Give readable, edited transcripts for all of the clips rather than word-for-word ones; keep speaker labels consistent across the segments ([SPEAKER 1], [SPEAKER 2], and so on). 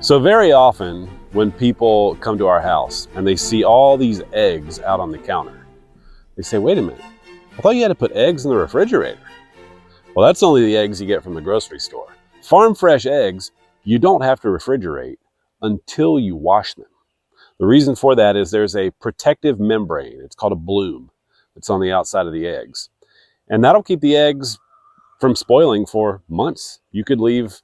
[SPEAKER 1] So very often when people come to our house and they see all these eggs out on the counter, they say, wait a minute, I thought you had to put eggs in the refrigerator. Well, that's only the eggs you get from the grocery store. Farm fresh eggs, you don't have to refrigerate until you wash them. The reason for that is there's a protective membrane. It's called a bloom. It's on the outside of the eggs. And that'll keep the eggs from spoiling for months. You could leave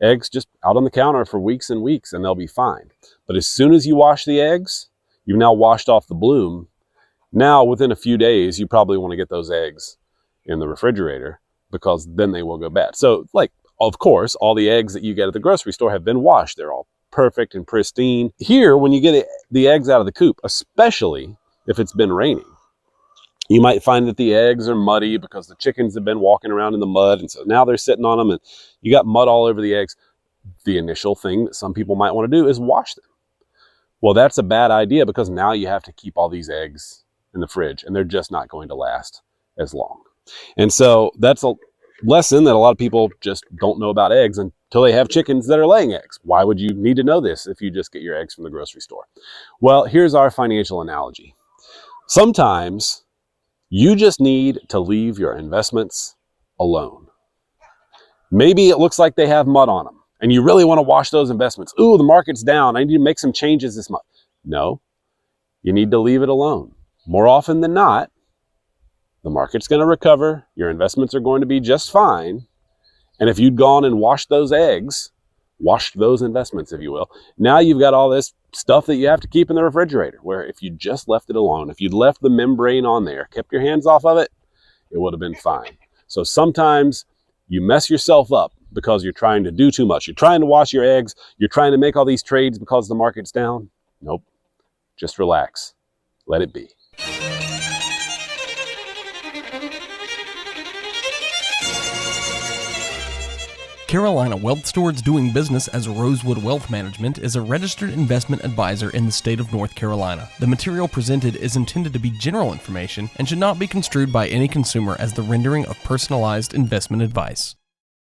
[SPEAKER 1] eggs just out on the counter for weeks and weeks and they'll be fine. But as soon as you wash the eggs, you've now washed off the bloom. Now, within a few days, you probably want to get those eggs in the refrigerator because then they will go bad. So, of course, all the eggs that you get at the grocery store have been washed. They're all perfect and pristine. Here, when you get the eggs out of the coop, especially if it's been raining, you might find that the eggs are muddy because the chickens have been walking around in the mud, and so now they're sitting on them and you got mud all over the eggs. The initial thing that some people might want to do is wash them. Well, that's a bad idea because now you have to keep all these eggs in the fridge and they're just not going to last as long. And so that's a lesson that a lot of people just don't know about eggs until they have chickens that are laying eggs. Why would you need to know this if you just get your eggs from the grocery store? Well, here's our financial analogy. Sometimes you just need to leave your investments alone. Maybe it looks like they have mud on them and you really want to wash those investments. Ooh, the market's down. I need to make some changes this month. No, you need to leave it alone. More often than not, the market's going to recover. Your investments are going to be just fine. And if you'd gone and washed those eggs, washed those investments, if you will, now you've got all this stuff that you have to keep in the refrigerator, where if you just left it alone, if you'd left the membrane on there, kept your hands off of it, it would have been fine. So sometimes you mess yourself up because you're trying to do too much. You're trying to wash your eggs. You're trying to make all these trades because the market's down. Nope. Just relax. Let it be.
[SPEAKER 2] Carolina Wealth Stewards, doing business as Rosewood Wealth Management, is a registered investment advisor in the state of North Carolina. The material presented is intended to be general information and should not be construed by any consumer as the rendering of personalized investment advice.